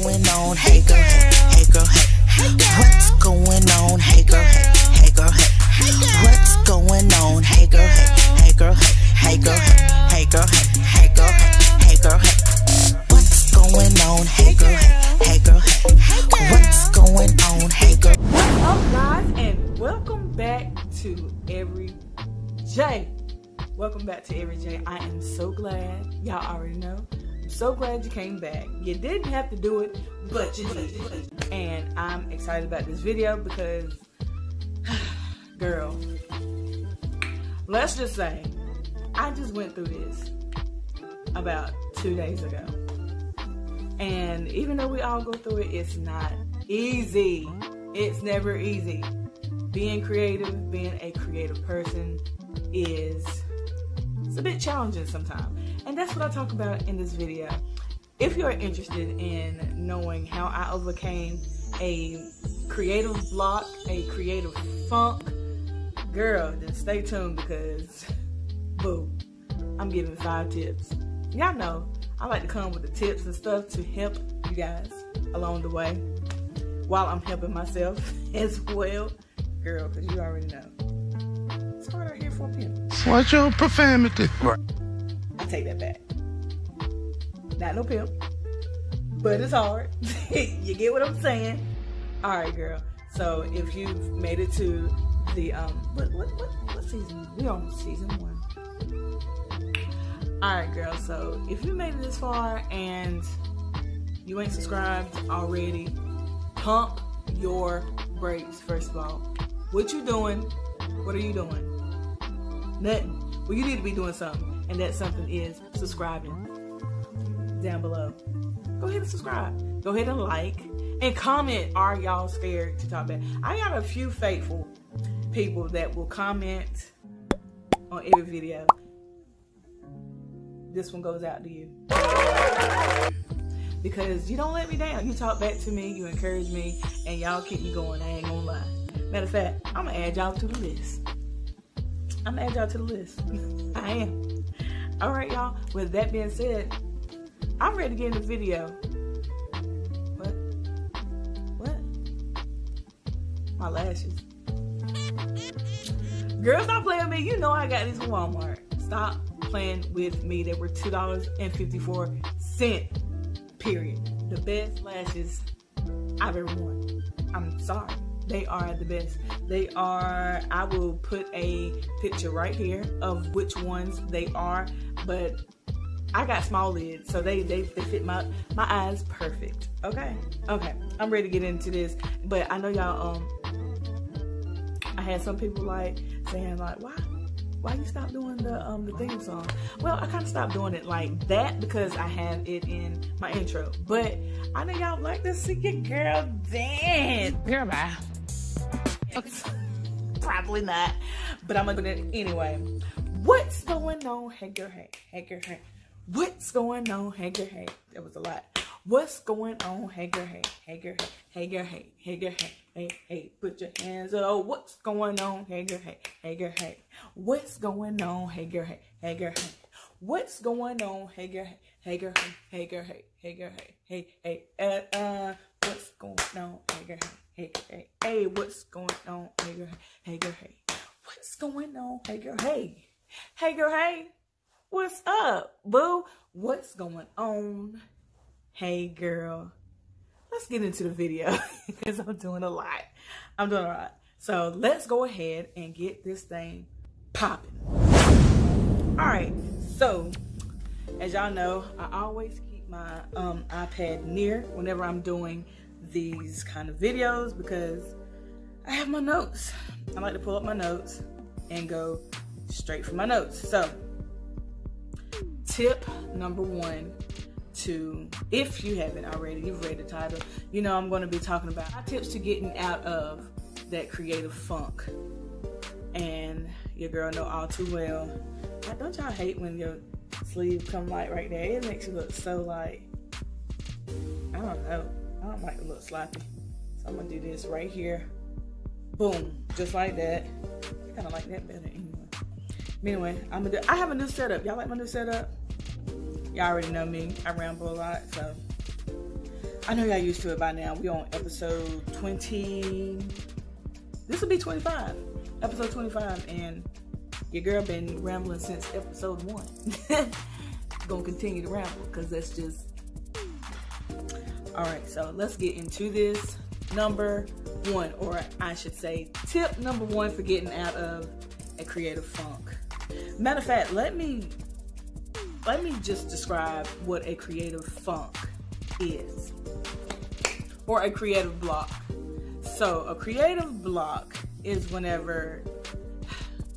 going on? Hey girl, hey girl, hey. What's going on? Hey girl, hey girl, hey. What's going on? Hey girl, hey girl, hey girl, hey girl, hey girl, hey girl, hey. What's going on? Hey girl, hey girl, hey. What's going on? Hey girl. What's up, guys, and welcome back to Every J. Welcome back to Every J. I am so glad, y'all already know. I'm so glad you came back. You didn't have to do it, but you did. And I'm excited about this video because, girl, let's just say, I just went through this about 2 days ago. And even though we all go through it, it's not easy. It's never easy. Being creative, being a creative person it's a bit challenging sometimes. And that's what I talk about in this video. If you're interested in knowing how I overcame a creative block, a creative funk, girl, then stay tuned because, boo, I'm giving 5 tips. Y'all know I like to come with the tips and stuff to help you guys along the way while I'm helping myself as well. Girl, because you already know. It's hard out here for a pimp. Watch your profanity. I take that back. Not no pimp, but it's hard. You get what I'm saying? All right, girl. So if you've made it to the what season? We on season 1. All right, girl. So if you made it this far and you ain't subscribed already, pump your brakes. First of all, what you doing? What are you doing? Nothing. Well, you need to be doing something, and that something is subscribing down below. Go ahead and subscribe. Go ahead and like and comment. Are y'all scared to talk back? I got a few faithful people that will comment on every video. This one goes out to you because you don't let me down. You talk back to me, you encourage me, and y'all keep me going. I ain't gonna lie. Matter of fact, I'm gonna add y'all to the list. I'm gonna add y'all to the list. I am. All right, y'all. With that being said, I'm ready to get in the video. What? My lashes. Girl, stop playing with me. You know I got these from Walmart. Stop playing with me. They were $2.54. Period. The best lashes I've ever worn. I'm sorry. They are the best. They are, I will put a picture right here of which ones they are, but I got small lids, so they fit my eyes perfect. Okay, I'm ready to get into this, but I know y'all, I had some people like saying like, why you stop doing the theme song? Well, I kind of stopped doing it like that because I have it in my intro, but I know y'all like to see your girl dance. Girl, bye. Probably not, but I'm gonna do it anyway. What's going on? Hey girl, hey. Hey girl, hey. What's going on? Hey girl, hey. That was a lot. What's going on? Hey girl, hey. Hey girl, hey. Hey girl, hey. Hey girl, hey. Hey, hey. Put your hands up. What's going on? Hey girl, hey. Hey girl, hey. What's going on? Hey girl, hey. Hey girl, hey. What's going on? Hey girl, hey. Hey girl, hey. Hey girl, hey. Hey girl, hey. Hey, hey. What's going on? Hey girl, hey. Hey, hey, hey, what's going on? Hey, girl, hey, girl, hey. What's going on? Hey, girl, hey. Hey, girl, hey. What's up, boo? What's going on? Hey, girl. Let's get into the video because I'm doing a lot. So let's go ahead and get this thing popping. All right. So as y'all know, I always keep my iPad near whenever I'm doing these kind of videos because I have my notes. I like to pull up my notes and go straight from my notes. So tip number 1 if you haven't already, you've read the title, you know I'm going to be talking about my tips to getting out of that creative funk. And your girl know all too well. Don't y'all hate when your sleeve come like right there? It makes you look so like, I don't know. I don't like to look sloppy. So I'm gonna do this right here. Boom. Just like that. I kinda like that better anyway. I have a new setup. Y'all like my new setup? Y'all already know me. I ramble a lot, so I know y'all used to it by now. We on episode 20. This will be 25. Episode 25, and your girl been rambling since episode 1. Gonna continue to ramble because that's just... Alright, so let's get into this. Number 1, or I should say tip number 1 for getting out of a creative funk. Matter of fact, let me just describe what a creative funk is, or a creative block. So a creative block is whenever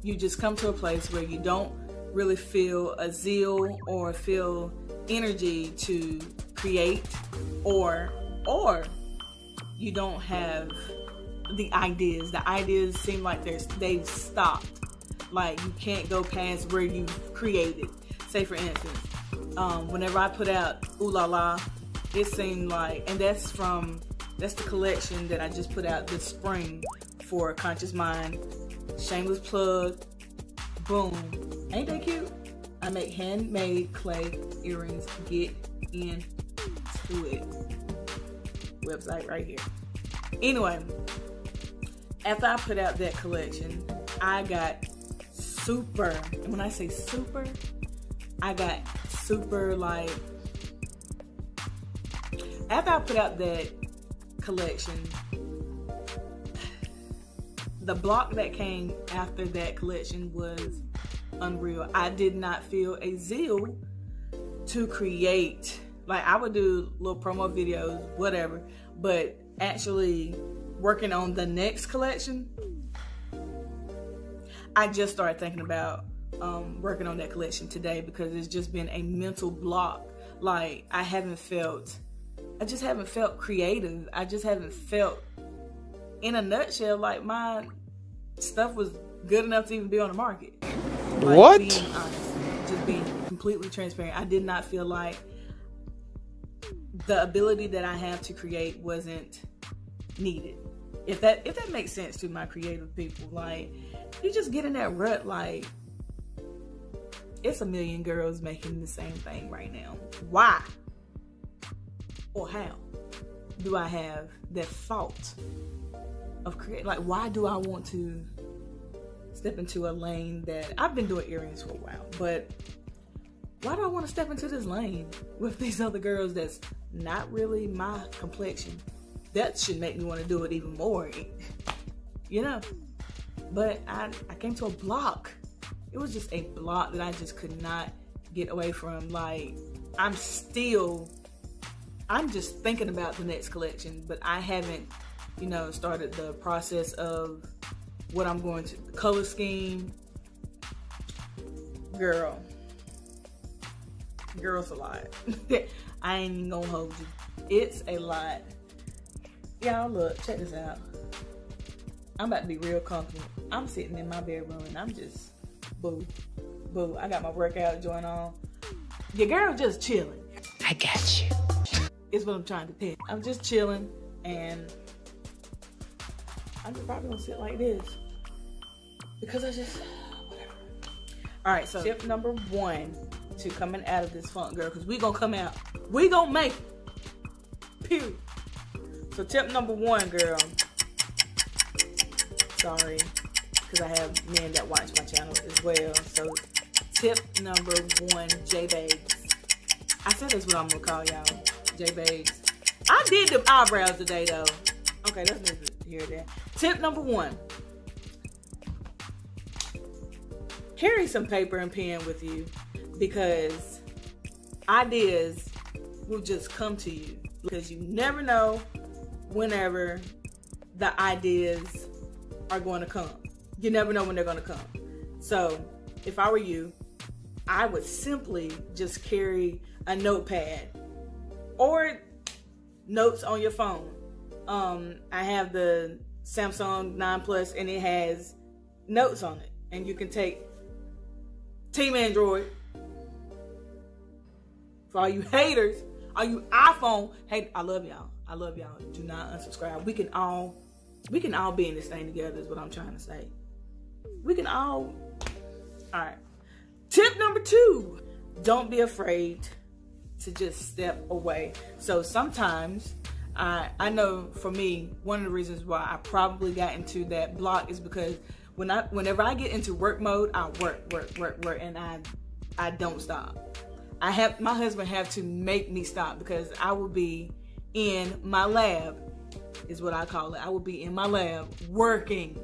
you just come to a place where you don't really feel a zeal or feel energy to create, or you don't have the ideas. The ideas seem like they've stopped. Like you can't go past where you created. Say for instance, whenever I put out Ooh La La, it seemed like, and that's the collection that I just put out this spring for Conscious Mind. Shameless plug. Boom. Ain't that cute? I make handmade clay earrings. Get into it. Website right here. Anyway, after I put out that collection, I got super, and when I say super, I got super, like, after I put out that collection, the block that came after that collection was unreal. I did not feel a zeal to create. Like, I would do little promo videos, whatever, but actually working on the next collection, I just started thinking about working on that collection today because it's just been a mental block. Like, I just haven't felt creative. I just haven't felt, in a nutshell, like my stuff was good enough to even be on the market. Like, what? Being honest, just being completely transparent. I did not feel like the ability that I have to create wasn't needed. If that makes sense to my creative people. Like, you just get in that rut, like, it's a million girls making the same thing right now. Why? Or how do I have that thought of create? Like, why do I want to step into a lane that I've been doing earrings for a while, but why do I want to step into this lane with these other girls that's not really my complexion? That should make me want to do it even more, you know? But I came to a block. It was just a block that I just could not get away from. Like, I'm just thinking about the next collection, but I haven't, started the process of what I'm going to, color scheme. Girl's a lot. I ain't even gonna hold you. It's a lot. Y'all, look, check this out. I'm about to be real comfortable. I'm sitting in my bedroom and I'm just boo. I got my workout joint on. Your girl just chilling. I got you. Is what I'm trying to tell. I'm just chilling, and I'm probably gonna sit like this because whatever. All right, so tip number 1 to coming out of this funk, girl, because we gonna come out. We gonna make it. Period. So tip number 1, girl. Sorry, because I have men that watch my channel as well. So tip number 1, J-Babes. I said that's what I'm gonna call y'all, J-Babes. I did the eyebrows today, though. Okay, let's move it here. There. Tip number 1. Carry some paper and pen with you, because ideas will just come to you, because you never know whenever the ideas are going to come. You never know when they're going to come. So if I were you, I would simply just carry a notepad or notes on your phone. I have the Samsung 9 Plus and it has notes on it, and you can take Team Android. For all you haters, all you iPhone haters, I love y'all. I love y'all. Do not unsubscribe. We can all be in this thing together is what I'm trying to say. We can all right. Tip number 2, don't be afraid to just step away. So sometimes I know for me, one of the reasons why I probably got into that block is because whenever I get into work mode, I work, and I don't stop. My husband have to make me stop, because I will be in my lab, is what I call it. I will be in my lab working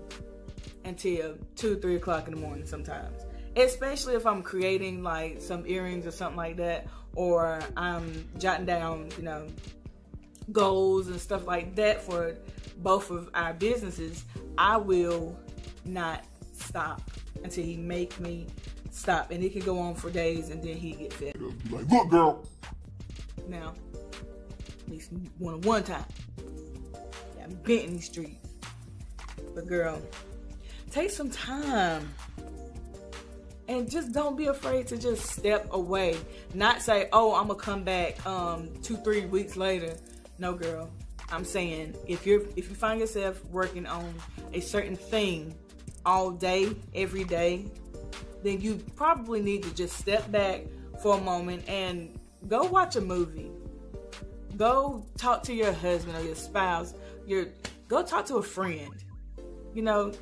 until 2-3 o'clock in the morning sometimes. Especially if I'm creating like some earrings or something like that, or I'm jotting down, you know, goals and stuff like that for both of our businesses. I will not stop until he make me stop, and it can go on for days, and then he get fed. Like, look, girl. Now, at least one time, yeah, I'm bent in these streets. But girl, take some time. And just don't be afraid to just step away. Not say, oh, I'm gonna come back 2-3 weeks later. No, girl. I'm saying if you find yourself working on a certain thing all day, every day, then you probably need to just step back for a moment and go watch a movie. Go talk to your husband or your spouse. Go talk to a friend. You know,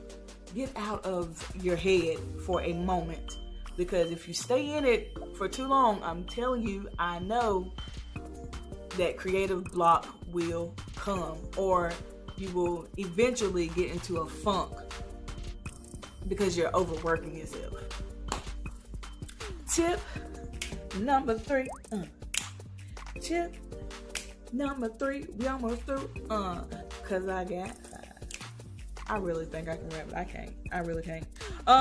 get out of your head for a moment, because if you stay in it for too long, I'm telling you, I know that creative block will come, or you will eventually get into a funk because you're overworking yourself. Tip number 3. Tip number 3. We almost through. Cause I got 5. I really think I can rap, but I can't. I really can't.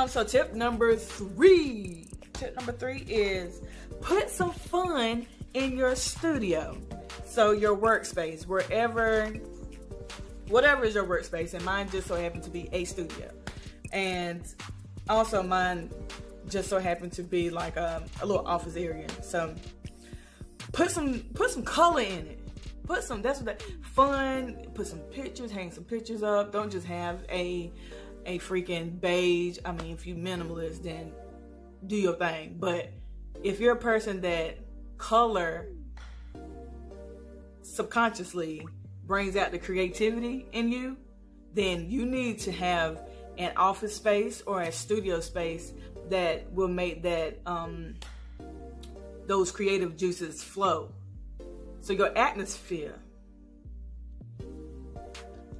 So tip number 3. Tip number 3 is put some fun in your studio. So your workspace, whatever is your workspace, and mine just so happened to be a studio. And also mine just so happened to be like a little office area. So put some color in it. Fun, put some pictures, hang some pictures up. Don't just have a freaking beige. I mean, if you minimalist, then do your thing. But if you're a person that color subconsciously brings out the creativity in you, then you need to have an office space or a studio space that will make that those creative juices flow. So your atmosphere,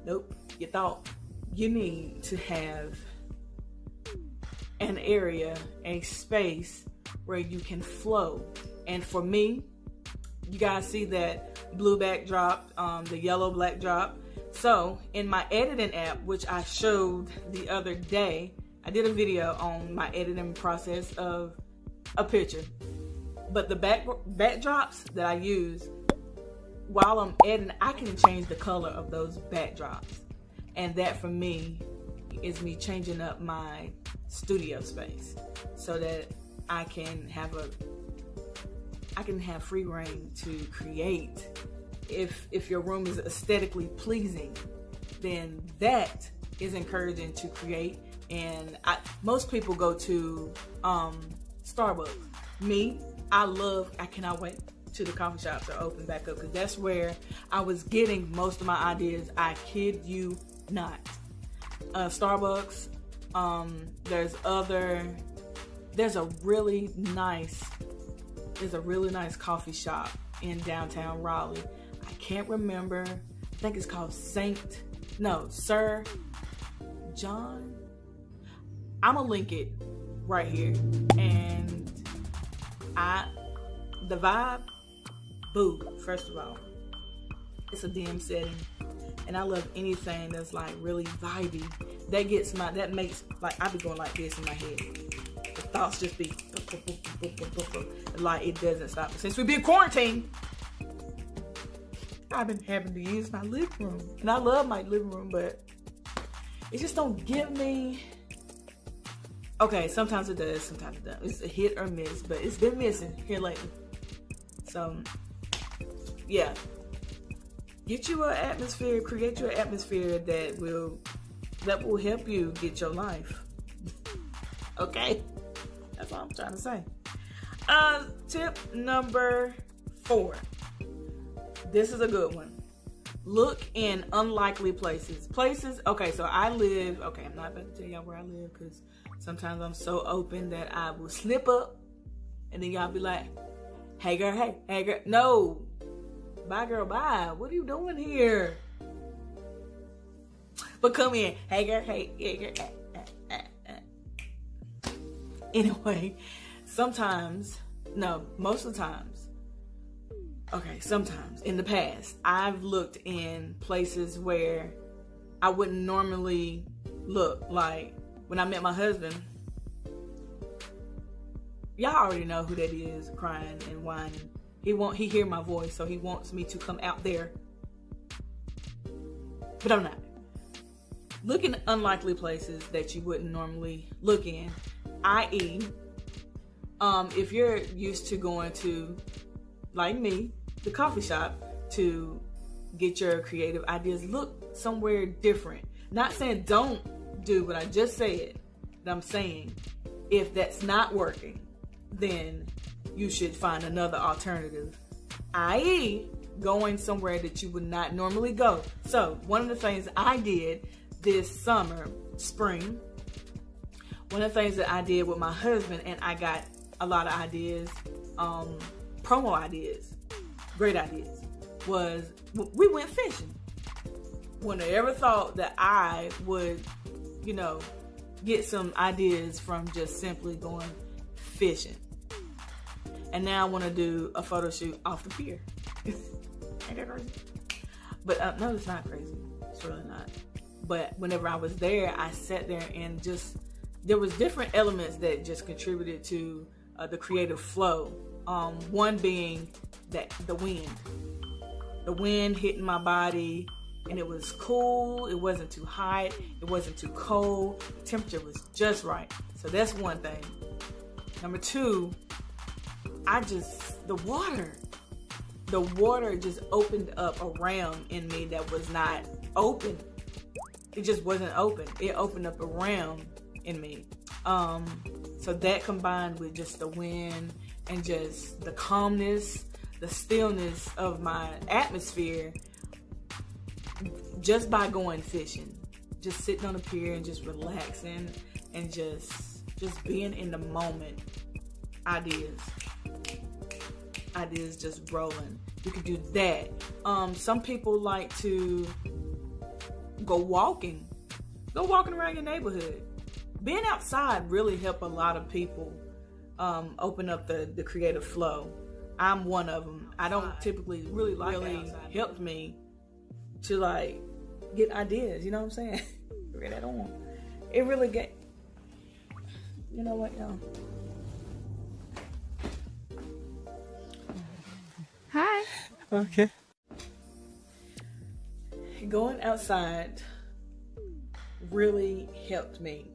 nope, you thought you need to have an area, a space where you can flow. And for me, you guys see that blue backdrop, the yellow backdrop. So in my editing app, which I showed the other day, I did a video on my editing process of a picture. But the backdrops that I use while I'm editing, I can change the color of those backdrops. And that for me is me changing up my studio space so that I can have free reign to create. If your room is aesthetically pleasing, then that is encouraging to create. And most people go to Starbucks. Me, I cannot wait till the coffee shops are open back up, because that's where I was getting most of my ideas. I kid you not. Starbucks. There's a really nice coffee shop in downtown Raleigh. I can't remember. I think it's called Sir John. I'm gonna link it right here. And the vibe, boo, first of all, it's a dim setting. And I love anything that's like really vibey. That makes, like, I be going like this in my head. The thoughts just be, like, it doesn't stop. Since we've been quarantined, I've been having to use my living room. And I love my living room, but it just don't give me, okay, sometimes it does, sometimes it doesn't. It's a hit or miss, but it's been missing here lately. So, yeah. Get you an atmosphere, create your atmosphere that will help you get your life. Okay? That's all I'm trying to say. Tip number 4. This is a good one. Look in unlikely places. Okay, so I live, okay, I'm not about to tell y'all where I live because sometimes I'm so open that I will slip up and then y'all be like, hey girl, hey girl. No, bye girl, bye. What are you doing here? But come in, hey girl, hey girl. Anyway, most of the times, okay, sometimes in the past, I've looked in places where I wouldn't normally look. Like when I met my husband, y'all already know who that is, crying and whining. He hear my voice, so he wants me to come out there, but I'm not. Look in unlikely places that you wouldn't normally look in, i.e., if you're used to going to, like me, the coffee shop to get your creative ideas, look somewhere different. Not saying don't do what I just said, but I'm saying if that's not working, then you should find another alternative, i.e., going somewhere that you would not normally go. So one of the things I did this spring, one of the things that I did with my husband, and I got a lot of ideas, promo ideas, great ideas, was we went fishing. When I ever thought that I would, get some ideas from just simply going fishing. And now I want to do a photo shoot off the pier. Ain't that crazy? But no, it's not crazy. It's really not. But whenever I was there, I sat there and there was different elements that just contributed to the creative flow. One being the wind hitting my body, and it was cool. It wasn't too hot. It wasn't too cold. The temperature was just right. So that's one thing. Number 2, the water just opened up a realm in me that was not open. It just wasn't open. It opened up a realm in me. So that combined with just the wind and just the calmness, the stillness of my atmosphere, just by going fishing, just sitting on the pier and just relaxing and just being in the moment. Ideas just rolling. You can do that. Some people like to go walking around your neighborhood. Being outside really helped a lot of people open up the creative flow. I'm one of them. I don't typically really helped me to get ideas. You know what I'm saying? Bring that on. It really get. You know what, y'all? Hi. Okay. Going outside really helped me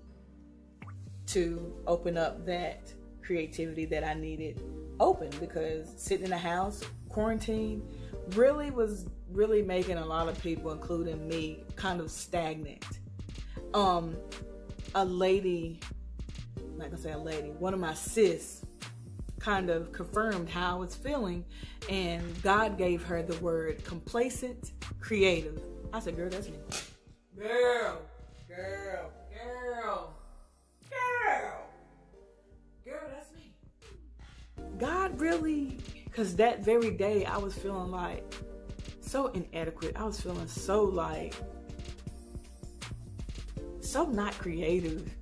to open up that creativity that I needed open, because sitting in the house, quarantine, was making a lot of people, including me, kind of stagnant. A lady, one of my sis kind of confirmed how I was feeling, and God gave her the word complacent creative. I said, girl, that's me. Girl, that's me. God really, because that very day I was feeling so inadequate. I was feeling so not creative.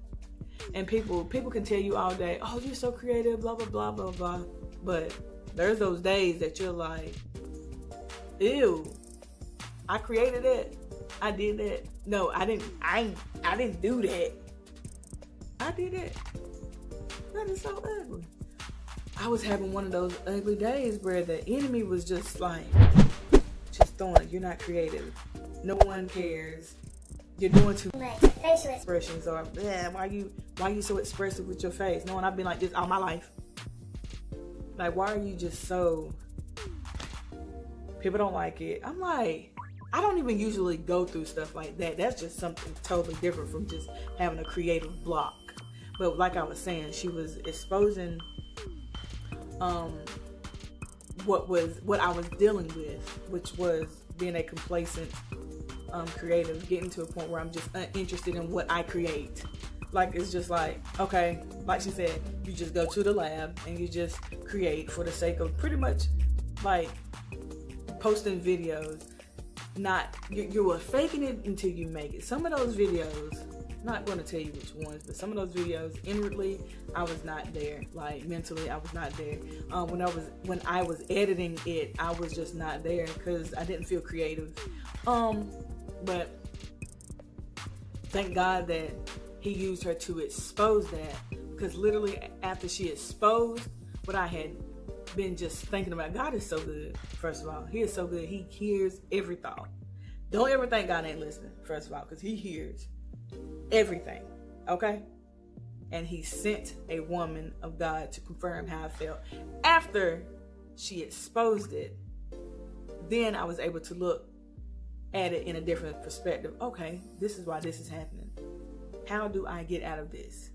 And people can tell you all day, oh, you're so creative, blah, blah, blah, blah, blah. But there's those days that you're like, ew, I created it. I did that. No, I didn't do that. I did it. That is so ugly. I was having one of those ugly days where the enemy was just throwing it. You're not creative. No one cares. You're doing too much facial expressions, or why you so expressive with your face? No, and I've been like this all my life. Why are you just so? People don't like it. I'm like, I don't even usually go through stuff like that. That's just something totally different from just having a creative block. But like I was saying, she was exposing what I was dealing with, which was being a complacent creative, getting to a point where I'm just uninterested in what I create. Like, it's just like, okay, like she said, you just go to the lab and you just create for the sake of pretty much like posting videos. Not, you were faking it until you make it. Some of those videos, not going to tell you which ones, but some of those videos, inwardly, I was not there. Like, mentally, I was not there. When I was editing it, I was just not there because I didn't feel creative. But thank God that He used her to expose that, because literally after she exposed what I had been just thinking about, God is so good. First of all, He is so good. He hears every thought. Don't ever think God ain't listening, first of all, because He hears everything, okay? And He sent a woman of God to confirm how I felt. After she exposed it, then I was able to look at it in a different perspective. Okay, this is why this is happening. How do I get out of this?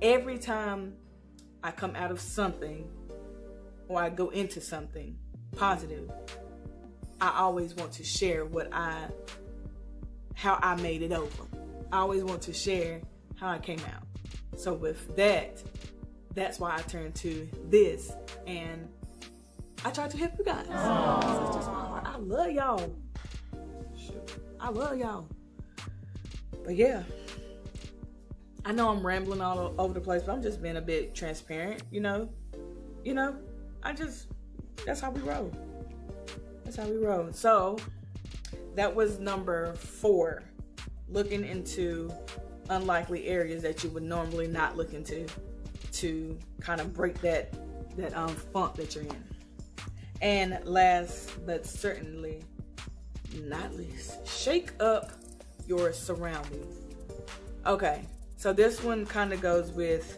Every time I come out of something or I go into something positive, I always want to share how I made it over. I always want to share how I came out. So with that's why I turned to this, and I try to help you guys. It's just my heart. I love y'all. I love y'all. But yeah, I know I'm rambling all over the place, but I'm just being a bit transparent, you know, that's how we roll. That's how we roll. So that was number 4, looking into unlikely areas that you would normally not look into to kind of break that funk that you're in. And last but certainly not least, shake up your surroundings. Okay, so this one kind of goes with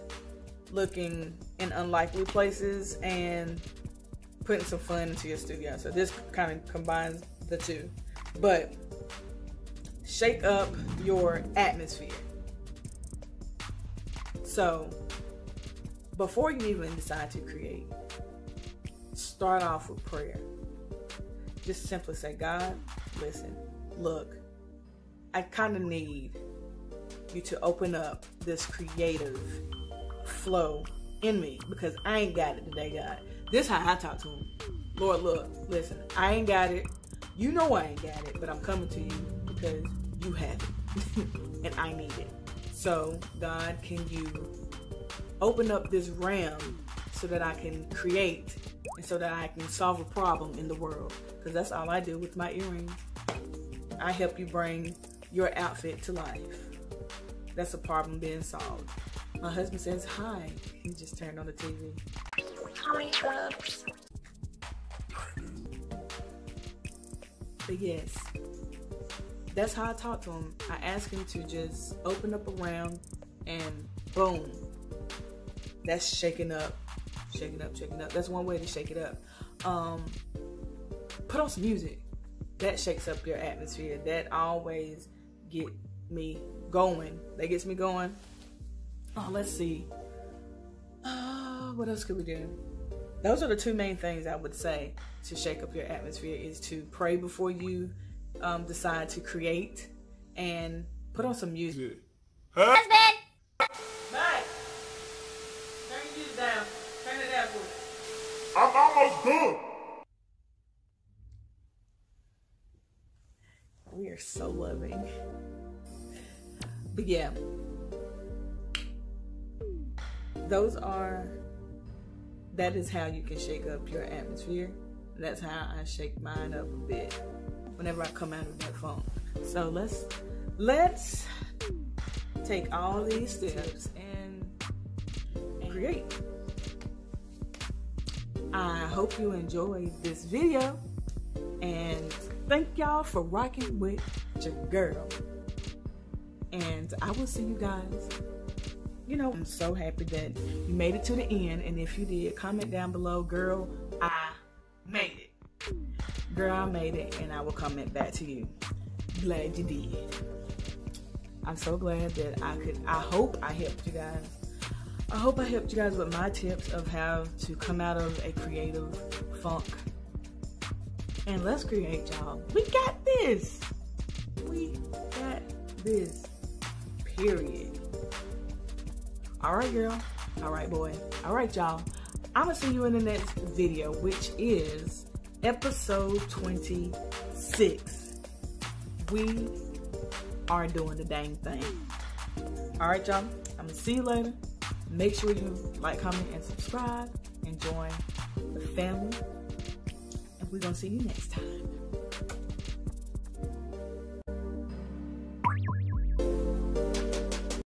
looking in unlikely places and putting some fun into your studio. So this kind of combines the two. But shake up your atmosphere. So before you even decide to create, start off with prayer. Just simply say, God, listen, look, I kind of need you to open up this creative flow in me, because I ain't got it today, God. This is how I talk to Him. Lord, look, listen, I ain't got it. You know I ain't got it, but I'm coming to you because you have it and I need it. So God, can you open up this realm so that I can create and so that I can solve a problem in the world? Because that's all I do with my earrings. I help you bring your outfit to life. That's a problem being solved. My husband says hi. He just turned on the TV. Hi, but yes, that's how I talk to him. I ask him to just open up around, and boom, that's shaking up. That's one way to shake it up. Put on some music. That shakes up your atmosphere. That always gets me going. That gets me going. Oh, let's see. What else could we do? Those are the 2 main things I would say to shake up your atmosphere, is to pray before you decide to create, and put on some music. Husband! Mike! Turn your music down. Turn it down for me. I'm almost done. We are so loving. But yeah, that is how you can shake up your atmosphere. That's how I shake mine up a bit whenever I come out of that funk. So let's take all these steps and create. I hope you enjoyed this video, and thank y'all for rocking with your girl. And I will see you guys. You know, I'm so happy that you made it to the end. And if you did, comment down below, girl, I made it. Girl, I made it. And I will comment back to you. Glad you did. I'm so glad that I hope I helped you guys. I hope I helped you guys with my tips of how to come out of a creative funk. And let's create, y'all. We got this. We got this. Period. All right, girl. All right, boy. All right, y'all. I'm going to see you in the next video, which is episode 26. We are doing the dang thing. All right, y'all. I'm going to see you later. Make sure you like, comment, and subscribe, and join the family. And we're going to see you next time.